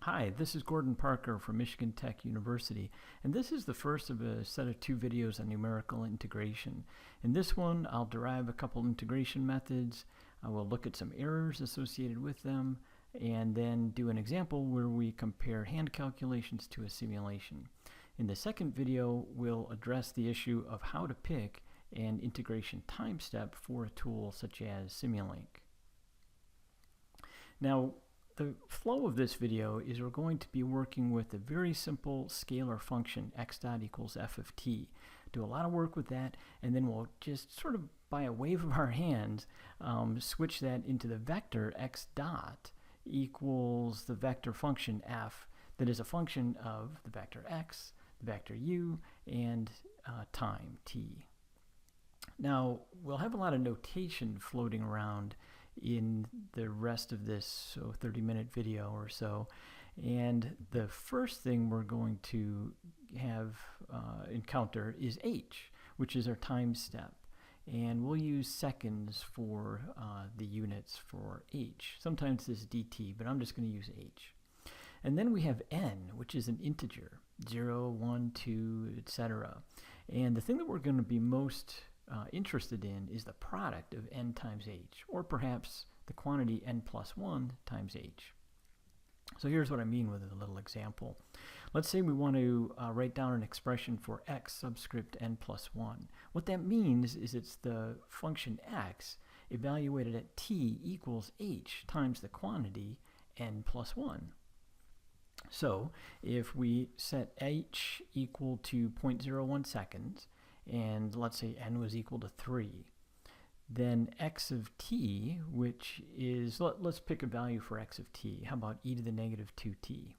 Hi, this is Gordon Parker from Michigan Tech University, and this is the first of a set of 2 videos on numerical integration. In this one, I'll derive a couple integration methods, I will look at some errors associated with them, and then do an example where we compare hand calculations to a simulation. In the second video, we'll address the issue of how to pick an integration time step for a tool such as Simulink. Now, the flow of this video is we're going to be working with a very simple scalar function, x dot equals f of t. Do a lot of work with that, and then we'll just sort of by a wave of our hands switch that into the vector x dot equals the vector function f that is a function of the vector x, the vector u, and time t. Now, we'll have a lot of notation floating around in the rest of this 30-minute video or so, and the first thing we're going to have encounter is h, which is our time step, and we'll use seconds for the units for h. Sometimes this is dt, but I'm just going to use h. And then we have n, which is an integer, 0, 1, 2, etc. And the thing that we're going to be most interested in is the product of n times h, or perhaps the quantity n plus 1 times h. So here's what I mean with a little example. Let's say we want to write down an expression for x subscript n plus 1. What that means is it's the function x evaluated at t equals h times the quantity n plus 1. So if we set h equal to 0.01 seconds, and let's say n was equal to 3, then x of t, which is, let's pick a value for x of t. How about e to the negative 2t?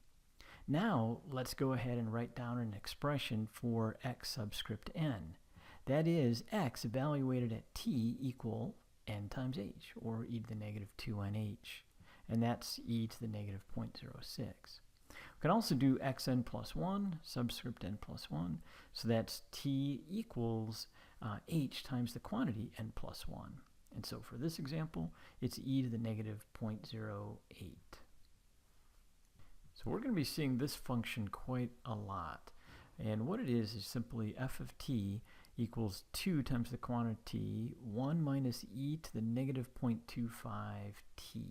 Now let's go ahead and write down an expression for x subscript n. That is x evaluated at t equal n times h, or e to the negative 2nh, and that's e to the negative 0.06. We can also do xn plus 1, subscript n plus 1, so that's t equals h times the quantity n plus 1. And so for this example, it's e to the negative 0.08. So we're going to be seeing this function quite a lot. And what it is simply f of t equals 2 times the quantity 1 minus e to the negative 0.25 t.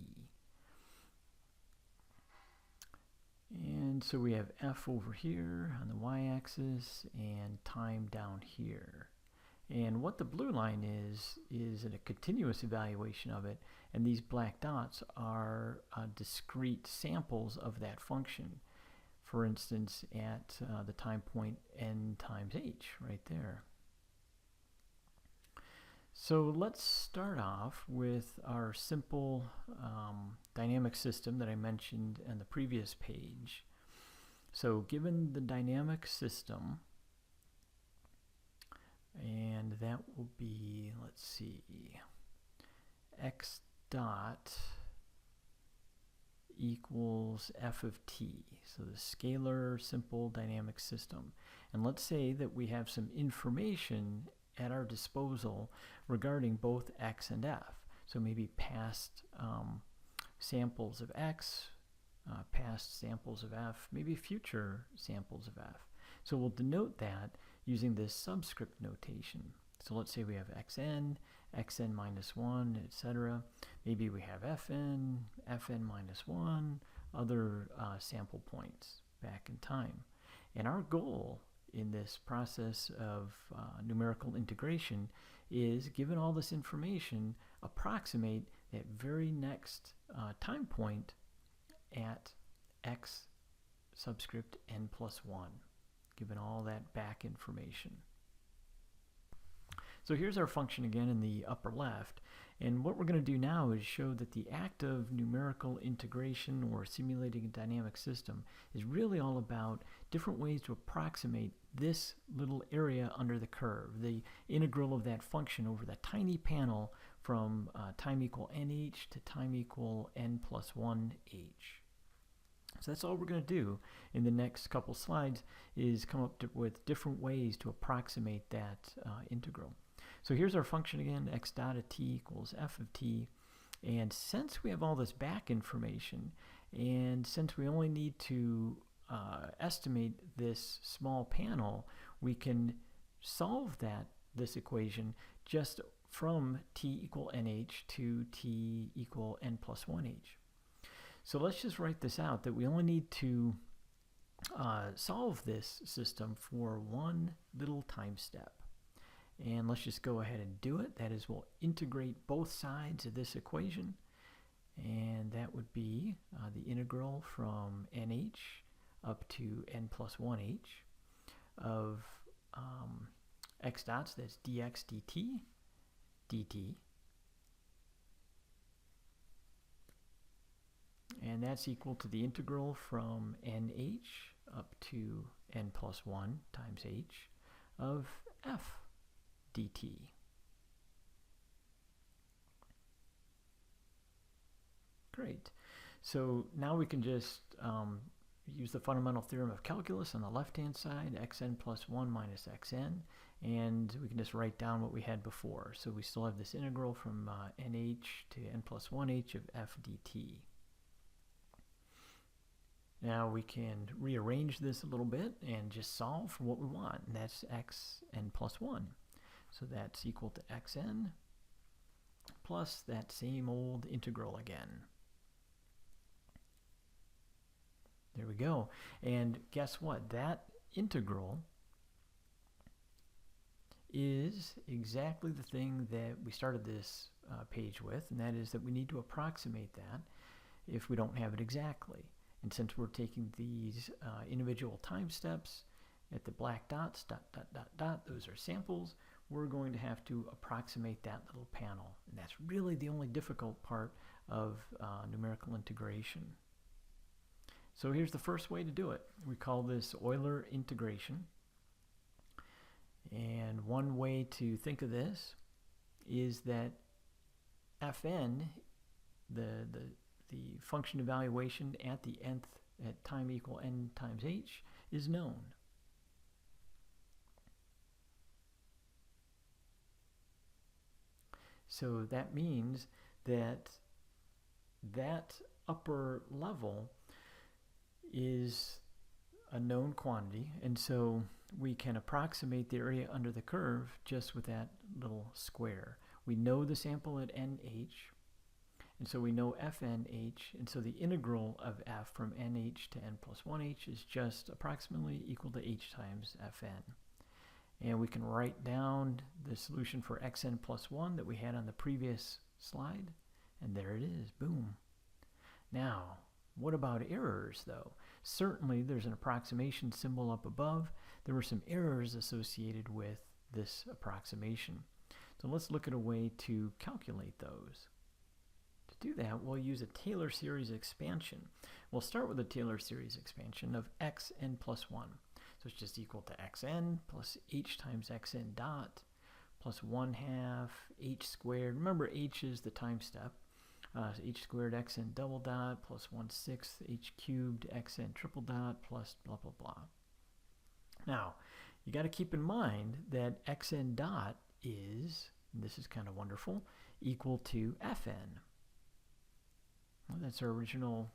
And so we have f over here on the y-axis and time down here. And what the blue line is a continuous evaluation of it, and these black dots are discrete samples of that function. For instance, at the time point n times h, right there. So let's start off with our simple dynamic system that I mentioned on the previous page. So given the dynamic system, and that will be, let's see, x dot equals f of t, so the scalar simple dynamic system. And let's say that we have some information at our disposal regarding both x and f. So maybe past samples of x, past samples of f, maybe future samples of f. So we'll denote that using this subscript notation. So let's say we have xn, xn minus 1, etc. Maybe we have fn, fn minus 1, other sample points back in time. And our goal in this process of numerical integration is, given all this information, approximate that very next time point at x subscript n plus 1, given all that back information. So here's our function again in the upper left, and what we're going to do now is show that the act of numerical integration or simulating a dynamic system is really all about different ways to approximate this little area under the curve, the integral of that function over that tiny panel from time equal nh to time equal n plus 1h. So that's all we're going to do in the next couple slides, is come up with different ways to approximate that integral. So here's our function again, x dot of t equals f of t, and since we have all this back information, And since we only need to estimate this small panel, we can solve this equation just from t equal nh to t equal n plus 1h. So let's just write this out, that we only need to solve this system for one little time step. And let's just go ahead and do it. That is, we'll integrate both sides of this equation. And that would be the integral from nh up to n plus 1h of x dots, that's dx dt. And that's equal to the integral from nh up to n plus 1 times h of f dt. Great. So now we can just use the fundamental theorem of calculus on the left-hand side, xn plus 1 minus xn, and we can just write down what we had before. So we still have this integral from nh to n plus 1h of f dt. Now we can rearrange this a little bit and just solve for what we want, and that's xn plus 1. So that's equal to xn plus that same old integral again. There we go. And guess what? That integral is exactly the thing that we started this page with, and that is that we need to approximate that if we don't have it exactly. And since we're taking these individual time steps at the black dots, dot, dot, dot, dot, those are samples, we're going to have to approximate that little panel. And that's really the only difficult part of numerical integration. So here's the first way to do it. We call this Euler integration. And one way to think of this is that Fn, the function evaluation at the nth, at time equal n times h, is known. So that means that that upper level is a known quantity, and so we can approximate the area under the curve just with that little square. We know the sample at nh, and so we know fnh, and so the integral of f from nh to n plus 1h is just approximately equal to h times fn. And we can write down the solution for xn plus 1 that we had on the previous slide, and there it is, boom. Now, what about errors, though? Certainly, there's an approximation symbol up above. There were some errors associated with this approximation. So let's look at a way to calculate those. To do that, we'll use a Taylor series expansion. We'll start with a Taylor series expansion of xn plus 1. So it's just equal to xn plus h times xn dot plus 1/2 h squared. Remember, h is the time step. So h squared xn double dot plus 1/6 h cubed xn triple dot plus blah blah blah. Now, you got to keep in mind that xn dot is, and this is kind of wonderful, equal to fn. Well, that's our original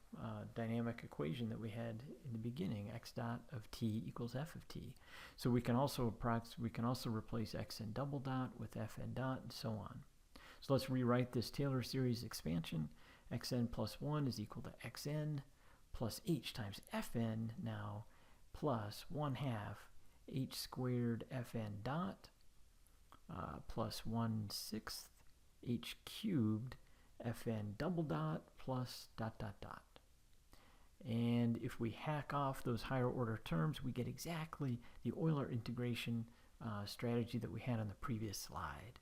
dynamic equation that we had in the beginning, x dot of t equals f of t. So we can also replace xn double dot with fn dot and so on. So let's rewrite this Taylor series expansion. Xn plus 1 is equal to xn plus h times fn now plus 1/2 h squared fn dot plus 1/6 h cubed fn double dot plus dot dot dot. And if we hack off those higher order terms, we get exactly the Euler integration strategy that we had on the previous slide.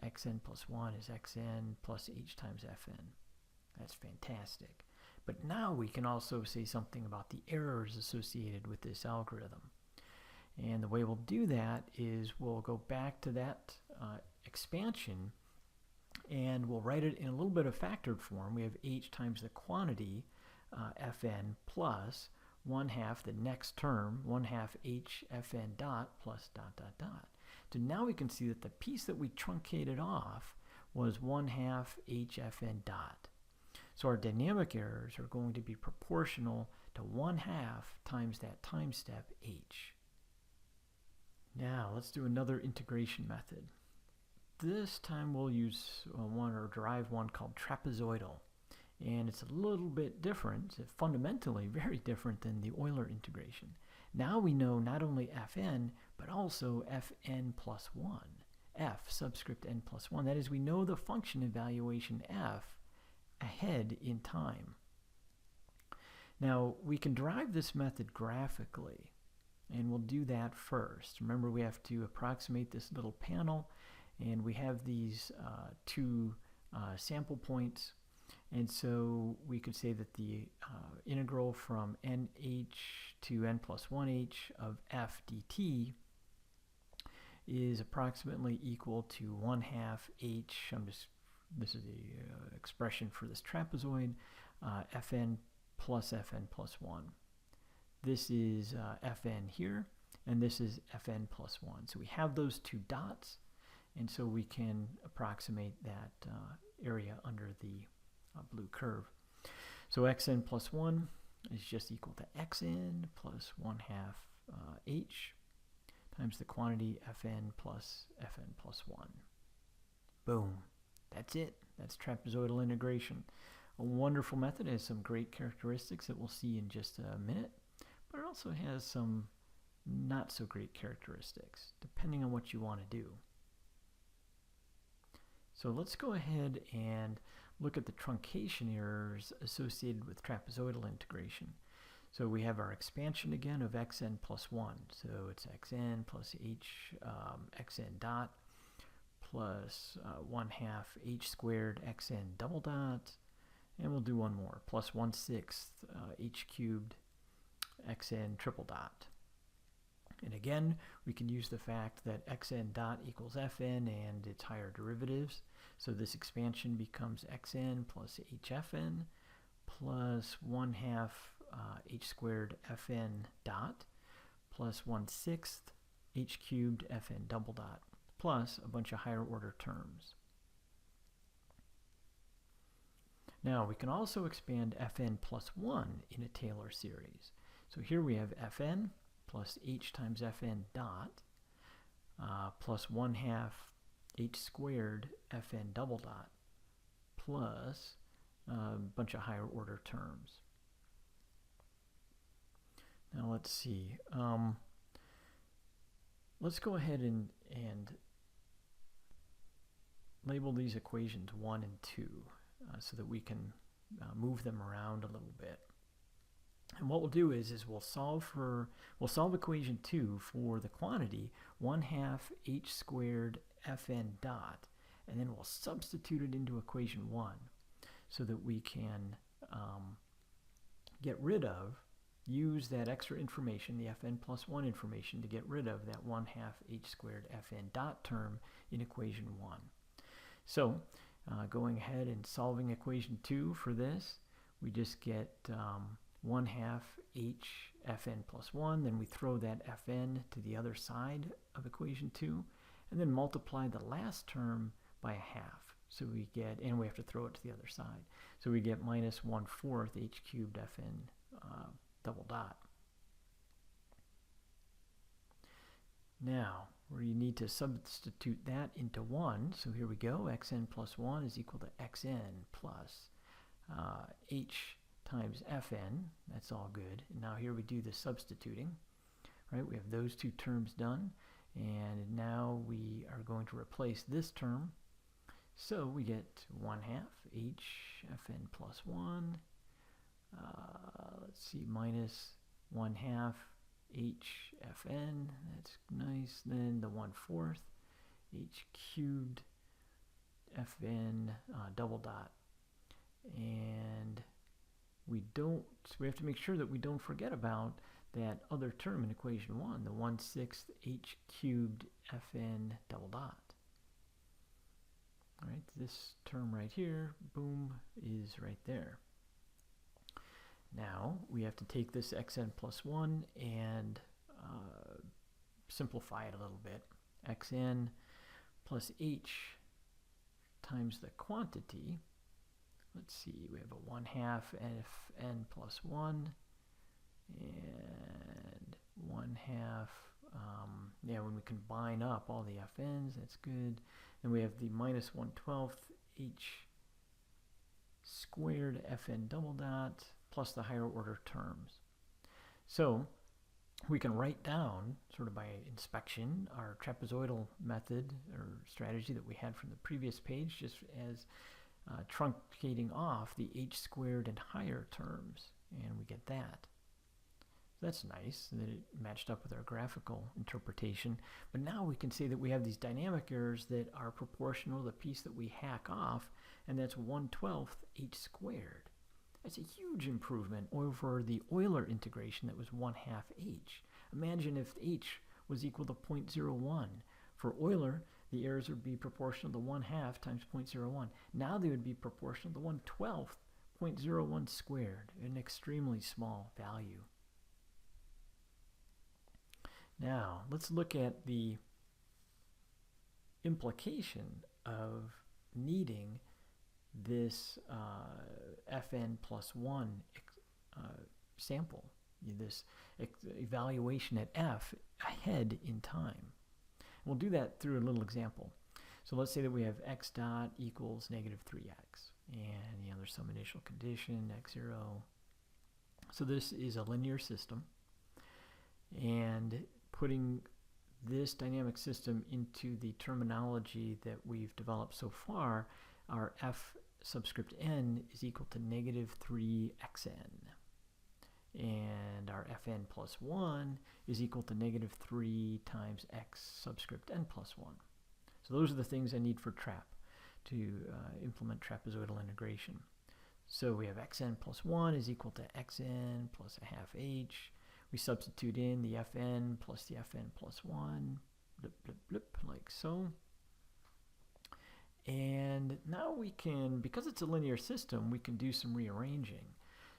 Xn plus 1 is xn plus h times fn. That's fantastic. But now we can also say something about the errors associated with this algorithm. And the way we'll do that is we'll go back to that expansion, and we'll write it in a little bit of factored form. We have h times the quantity, fn, plus 1/2 the next term, 1/2 h fn dot plus dot dot dot. So now we can see that the piece that we truncated off was 1/2 h fn dot. So our dynamic errors are going to be proportional to 1/2 times that time step h. Now let's do another integration method. This time we'll use derive one called trapezoidal. And it's a little bit different, fundamentally very different than the Euler integration. Now we know not only fn, but also fn plus 1, f subscript n plus 1. That is, we know the function evaluation f ahead in time. Now, we can derive this method graphically, and we'll do that first. Remember, we have to approximate this little panel, and we have these two sample points. And so we could say that the integral from nh to n plus 1h of f dt is approximately equal to 1/2 h. This is the expression for this trapezoid, fn plus 1. This is fn here, and this is fn plus 1. So we have those two dots, and so we can approximate that area under the blue curve. So xn plus 1 is just equal to xn plus 1/2 h times the quantity fn plus 1. Boom. That's it. That's trapezoidal integration. A wonderful method. It has some great characteristics that we'll see in just a minute, but it also has some not so great characteristics, depending on what you want to do. So let's go ahead and look at the truncation errors associated with trapezoidal integration. So we have our expansion again of xn plus 1. So it's xn plus h xn dot plus 1/2 h squared xn double dot, and we'll do one more, plus 1/6 h cubed xn triple dot. And again, we can use the fact that xn dot equals fn and its higher derivatives. So this expansion becomes xn plus hfn plus 1/2 h squared fn dot plus 1/6 h cubed fn double dot plus a bunch of higher order terms. Now we can also expand fn plus 1 in a Taylor series. So here we have fn plus h times fn dot plus 1/2 h squared fn double dot plus a bunch of higher order terms. Now let's see. Let's go ahead and label these equations 1 and 2 so that we can move them around a little bit. And what we'll do is we'll solve equation 2 for the quantity 1/2 h squared fn dot, and then we'll substitute it into equation 1 so that we can use that extra information, the fn plus 1 information, to get rid of that 1/2 h squared fn dot term in equation 1. So going ahead and solving equation 2 for this, we just get 1/2 h fn plus 1, then we throw that fn to the other side of equation 2, and then multiply the last term by 1/2. So we get, and we have to throw it to the other side. So we get minus 1/4 h cubed fn double dot. Now, we need to substitute that into 1. So here we go. Xn plus 1 is equal to xn plus h times fn. That's all good. And now here we do the substituting. Right? We have those two terms done. And now we are going to replace this term. So we get 1/2 h fn plus 1. Let's see, minus 1/2 h fn. That's nice. Then the 1/4 h cubed fn double dot. And we have to make sure that we don't forget about that other term in equation 1, the 1/6 h cubed fn double dot. All right, this term right here, boom, is right there. Now we have to take this xn plus 1 and simplify it a little bit. Xn plus h times the quantity let's see, we have a 1/2 fn plus 1 and 1/2, yeah, when we combine up all the fn's, that's good. Then we have the minus 1/12 h squared fn double dot plus the higher order terms. So we can write down, sort of by inspection, our trapezoidal method or strategy that we had from the previous page, just as truncating off the h squared and higher terms, and we get that. So that's nice that it matched up with our graphical interpretation. But now we can say that we have these dynamic errors that are proportional to the piece that we hack off, and that's 1/12 h squared. That's a huge improvement over the Euler integration that was 1/2 h. Imagine if h was equal to 0.01. For Euler, the errors would be proportional to 1/2 times 0.01. Now they would be proportional to 1/12 0.01 squared, an extremely small value. Now, let's look at the implication of needing this fn plus 1 sample, this evaluation at f ahead in time. We'll do that through a little example. So let's say that we have x dot equals -3x, and there's some initial condition, x0. So this is a linear system, and putting this dynamic system into the terminology that we've developed so far, our f subscript n is equal to -3xn. And our fn plus 1 is equal to -3 times x subscript n plus 1. So those are the things I need for trap to implement trapezoidal integration. So we have xn plus 1 is equal to xn plus 1/2 h. We substitute in the fn plus the fn plus 1, blip, blip, blip, like so. And now we can, because it's a linear system, we can do some rearranging.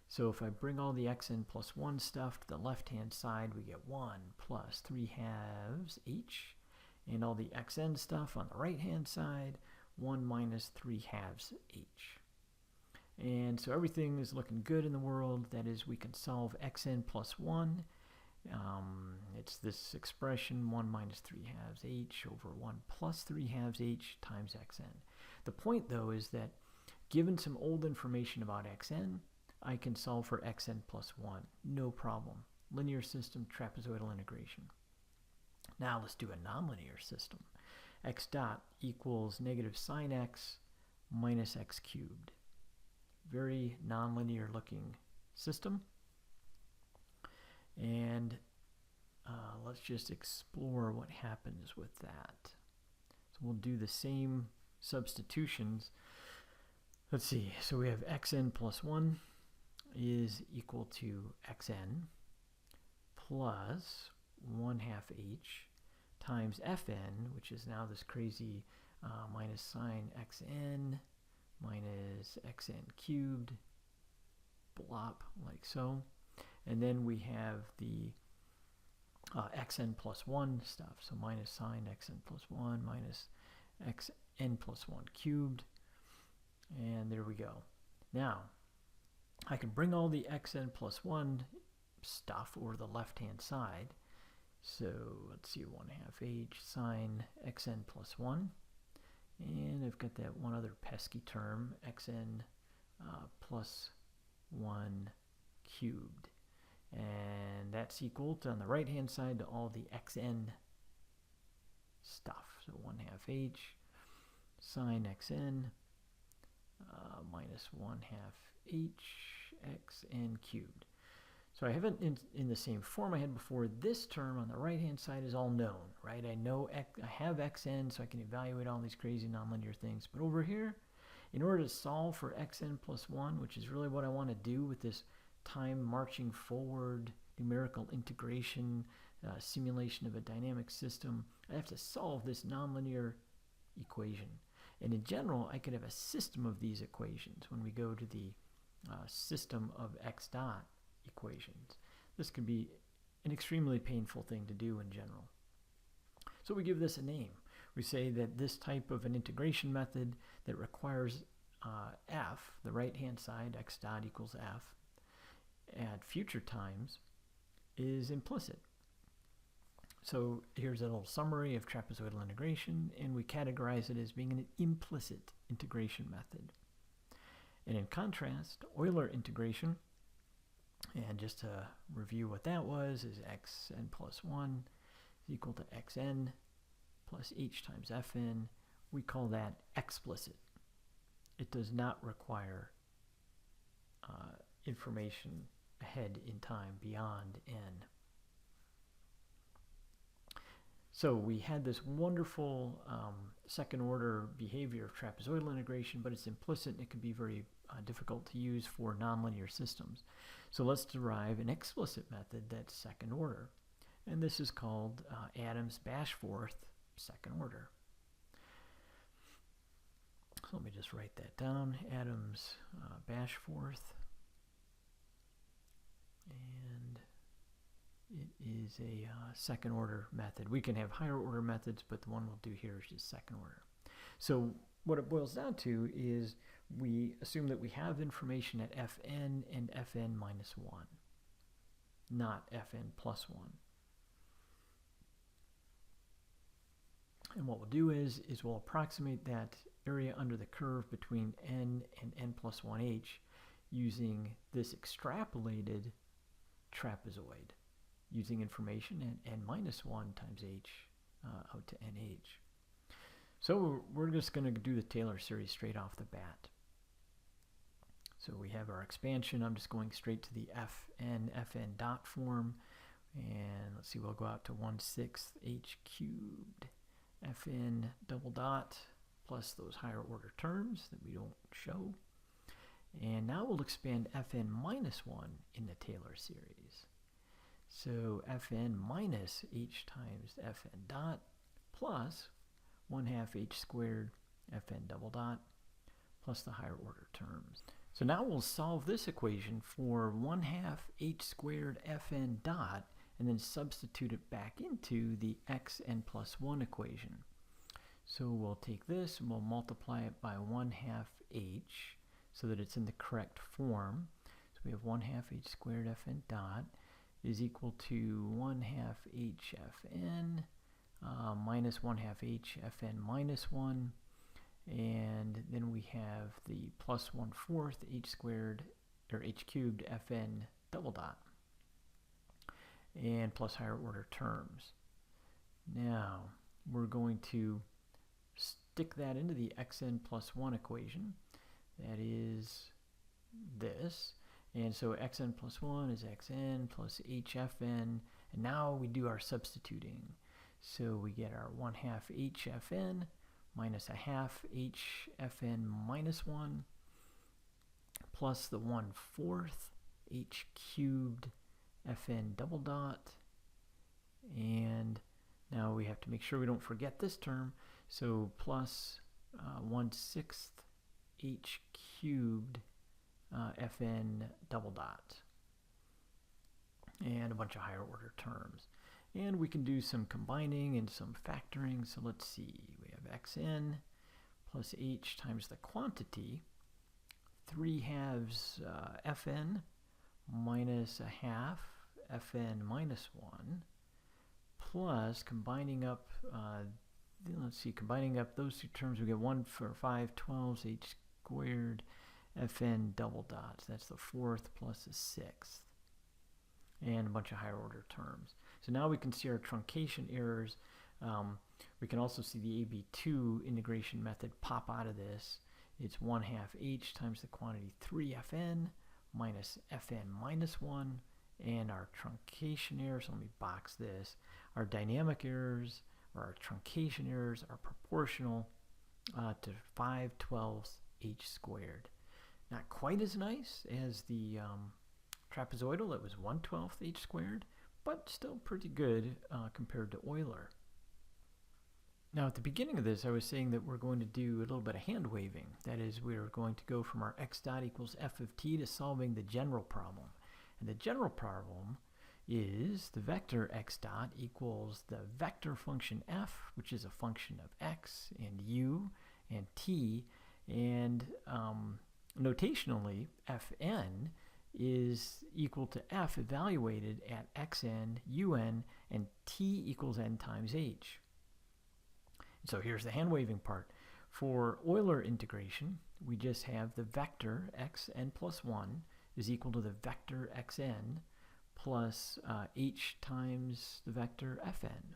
So if I bring all the xn plus 1 stuff to the left-hand side, we get 1 plus 3/2 h. And all the xn stuff on the right-hand side, 1 minus 3/2 h. And so everything is looking good in the world. That is, we can solve xn plus 1. It's this expression, 1 minus 3/2 h over 1 plus 3/2 h times xn. The point, though, is that given some old information about xn, I can solve for xn plus 1. No problem. Linear system, trapezoidal integration. Now let's do a nonlinear system. X dot equals negative sine x minus x cubed. Very nonlinear looking system. And let's just explore what happens with that. So we'll do the same substitutions. Let's see. So we have xn plus 1 is equal to xn plus 1/2 h times fn, which is now this crazy minus sine xn minus xn cubed, blop, like so. And then we have the xn plus 1 stuff, so minus sine xn plus 1 minus xn plus 1 cubed, and there we go. Now, I can bring all the xn plus 1 stuff over the left-hand side. So let's see, 1/2 h sine xn plus 1. And I've got that one other pesky term, xn plus 1 cubed. And that's equal to, on the right-hand side, to all the xn stuff. So 1/2 h sine xn minus 1/2 h xn cubed. So I have it in the same form I had before. This term on the right-hand side is all known, right? I know I have xn, so I can evaluate all these crazy nonlinear things. But over here, in order to solve for xn plus 1, which is really what I want to do with this time marching forward numerical integration, simulation of a dynamic system, I have to solve this nonlinear equation. And in general, I could have a system of these equations when we go to the system of x dot equations. This can be an extremely painful thing to do in general. So we give this a name. We say that this type of an integration method that requires f, the right-hand side, x dot equals f, at future times is implicit. So here's a little summary of trapezoidal integration, and we categorize it as being an implicit integration method. And in contrast, Euler integration, and just to review what that was, is xn plus 1 is equal to xn plus h times fn. We call that explicit. It does not require information ahead in time beyond n. So we had this wonderful second order behavior of trapezoidal integration, but it's implicit and it can be very difficult to use for nonlinear systems. So let's derive an explicit method that's second order. And this is called Adams-Bashforth second order. So let me just write that down, Adams-Bashforth. And it is a second order method. We can have higher order methods, but the one we'll do here is just second order. So what it boils down to is we assume that we have information at fn and fn minus 1, not fn plus 1. And what we'll do is we'll approximate that area under the curve between n and n plus 1h using this extrapolated trapezoid, using information at n minus 1 times h out to nh. So we're just going to do the Taylor series straight off the bat. So we have our expansion. I'm just going straight to the fn dot form. And let's see, we'll go out to 1/6 h cubed fn double dot plus those higher order terms that we don't show. And now we'll expand fn minus 1 in the Taylor series. So fn minus h times fn dot plus 1/2 h squared fn double dot plus the higher order terms. So now we'll solve this equation for 1/2 h squared fn dot and then substitute it back into the xn plus 1 equation. So we'll take this and we'll multiply it by 1/2 h so that it's in the correct form. So we have 1/2 h squared fn dot is equal to 1/2 h fn minus 1/2 h fn minus 1, and then we have the plus 1/4 h squared or h cubed fn double dot and plus higher order terms. Now we're going to stick that into the xn plus 1 equation. That is this. And so xn plus 1 is xn plus hfn, and now we do our substituting. So we get our 1/2 hfn minus 1/2 hfn minus 1 plus the 1/4 h cubed fn double dot, and now we have to make sure we don't forget this term, so plus 1/6 h cubed fn double dot and a bunch of higher order terms. And we can do some combining and some factoring. So let's see, we have xn plus h times the quantity 3/2 fn minus 1/2 fn minus 1 plus combining up combining up those two terms, we get 1/5 h squared fn double dots. That's the 4th plus the 6th, and a bunch of higher order terms. So now we can see our truncation errors. We can also see the AB2 integration method pop out of this. It's 1/2 h times the quantity 3fn minus fn minus 1, and our truncation errors, let me box this, our dynamic errors or our truncation errors are proportional to 5/12 h squared. Not quite as nice as the trapezoidal, that was 1/12 h squared, but still pretty good compared to Euler. Now at the beginning of this I was saying that we're going to do a little bit of hand waving. That is, we're going to go from our x dot equals f of t to solving the general problem. And the general problem is the vector x dot equals the vector function f, which is a function of x and u and t, And notationally, Fn is equal to f evaluated at xn, un, and t equals n times h. So here's the hand waving part. For Euler integration, we just have the vector xn plus 1 is equal to the vector xn plus h times the vector fn.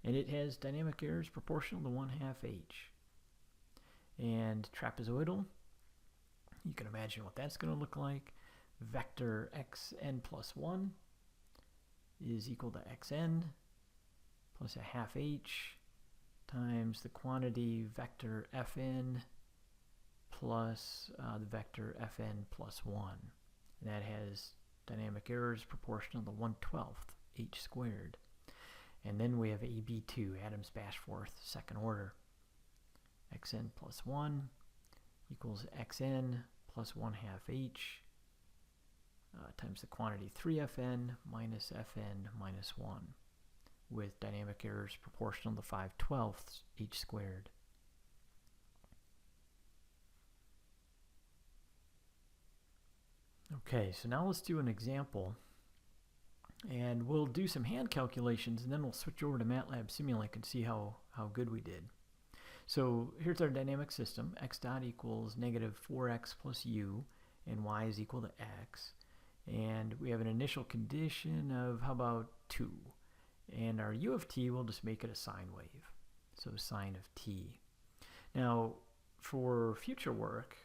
And it has dynamic errors proportional to 1/2 h. And trapezoidal, you can imagine what that's going to look like. Vector xn plus 1 is equal to xn plus 1/2 h times the quantity vector fn plus the vector fn plus 1. And that has dynamic errors proportional to 1/12 h squared. And then we have AB2, Adams-Bashforth, second order. Xn plus 1 equals xn plus 1/2 h times the quantity 3fn minus fn minus 1, with dynamic errors proportional to 5/12 h squared. Okay, so now let's do an example, and we'll do some hand calculations, and then we'll switch over to MATLAB Simulink and see how good we did. So here's our dynamic system. X dot equals negative 4x plus u, and y is equal to x. And we have an initial condition of, how about 2? And our u of t, we'll just make it a sine wave. So sine of t. Now, for future work,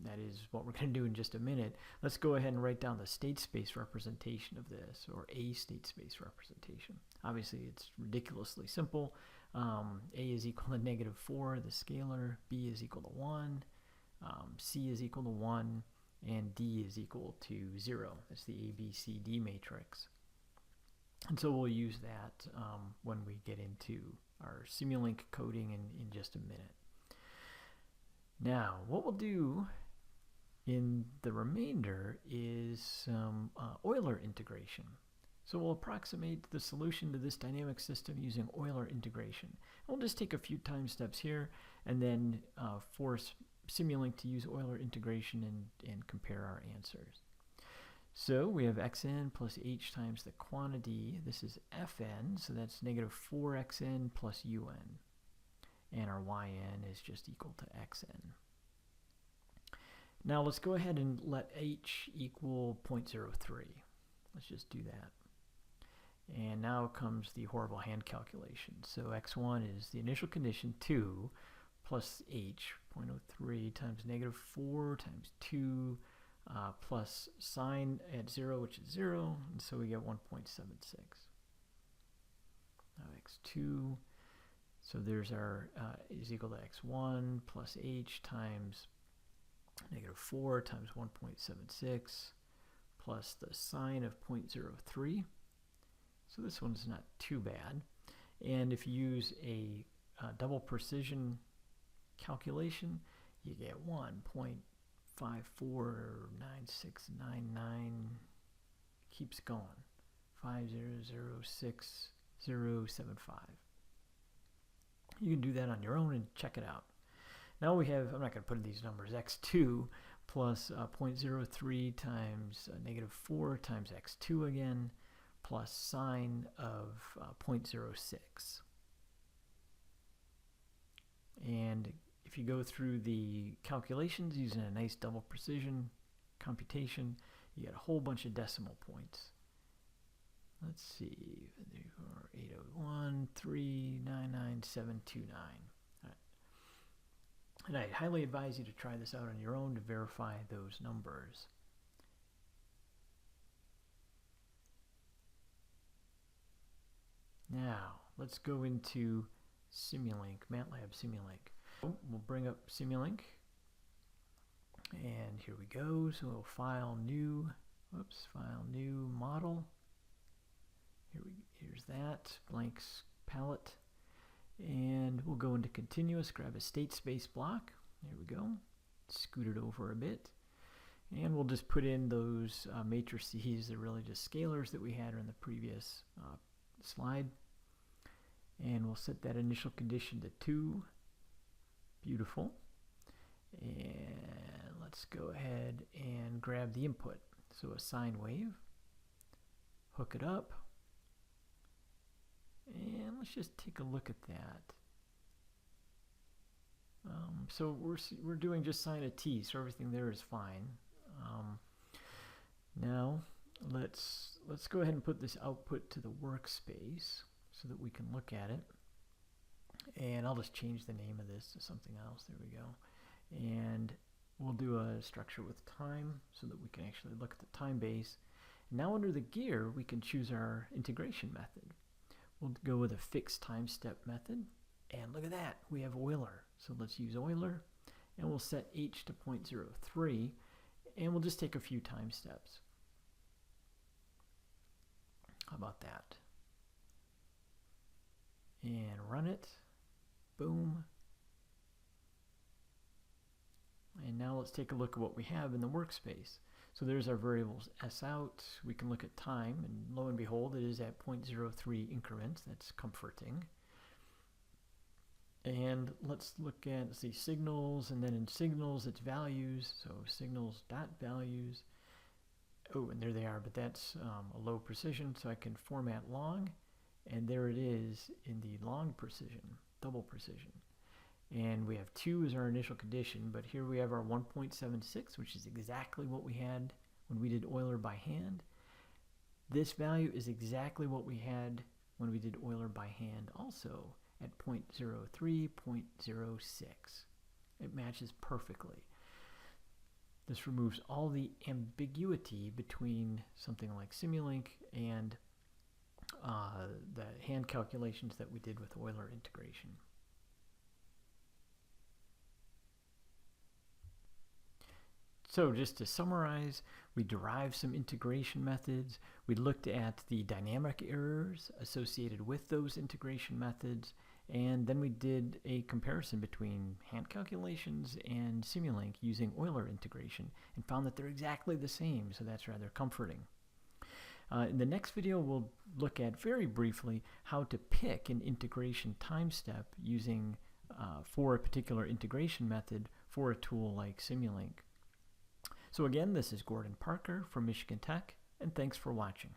that is what we're going to do in just a minute, let's go ahead and write down the state space representation of this, or a state space representation. Obviously, it's ridiculously simple. A is equal to negative 4, the scalar, b is equal to 1, c is equal to 1, and d is equal to 0. That's the ABCD matrix. And so we'll use that when we get into our Simulink coding in just a minute. Now, what we'll do in the remainder is some Euler integration. So we'll approximate the solution to this dynamic system using Euler integration. We'll just take a few time steps here and then force Simulink to use Euler integration and compare our answers. So we have xn plus h times the quantity. This is fn, so that's negative 4xn plus un. And our yn is just equal to xn. Now let's go ahead and let h equal 0.03. Let's just do that. And now comes the horrible hand calculation. So x1 is the initial condition, 2, plus h, 0.03 times negative 4 times 2, plus sine at 0, which is 0, and so we get 1.76. Now x2, so there's our, is equal to x1 plus h times negative 4 times 1.76 plus the sine of 0.03. So this one's not too bad. And if you use a double precision calculation, you get 1.549699, keeps going, 5006075. You can do that on your own and check it out. Now we have, I'm not going to put in these numbers, x2 plus 0.03 times negative 4 times x2 again, plus sine of 0.06. And if you go through the calculations using a nice double precision computation, you get a whole bunch of decimal points. Let's see, 801, 399,729. All right. And I highly advise you to try this out on your own to verify those numbers. Now, let's go into Simulink, MATLAB Simulink. We'll bring up Simulink, and here we go. So we'll file new, file new model. Here's that, blank palette. And we'll go into continuous, grab a state space block. There we go. Scoot it over a bit. And we'll just put in those matrices. They're really just scalars that we had in the previous slide. And we'll set that initial condition to 2. Beautiful. And let's go ahead and grab the input. So a sine wave, hook it up, and let's just take a look at that. So we're doing just sine of t, so everything there is fine. Now let's go ahead and put this output to the workspace so that we can look at it. And I'll just change the name of this to something else. There we go. And we'll do a structure with time so that we can actually look at the time base. Now under the gear, we can choose our integration method. We'll go with a fixed time step method. And look at that, we have Euler. So let's use Euler, and we'll set h to 0.03, and we'll just take a few time steps. How about that? And run it. Boom. And now let's take a look at what we have in the workspace. So there's our variables s out. We can look at time, and lo and behold, it is at 0.03 increments. That's comforting. And let's look at, let's see, signals, and then in signals it's values. So signals dot values. Oh, and there they are, but that's a low precision, so I can format long, and there it is in the long precision, double precision. And we have 2 as our initial condition, but here we have our 1.76, which is exactly what we had when we did Euler by hand. This value is exactly what we had when we did Euler by hand also at 0.03, 0.06. It matches perfectly. This removes all the ambiguity between something like Simulink and the hand calculations that we did with Euler integration. So just to summarize, we derived some integration methods. We looked at the dynamic errors associated with those integration methods, and then we did a comparison between hand calculations and Simulink using Euler integration and found that they're exactly the same, so that's rather comforting. In the next video, we'll look at very briefly how to pick an integration time step using for a particular integration method for a tool like Simulink. So again, this is Gordon Parker from Michigan Tech, and thanks for watching.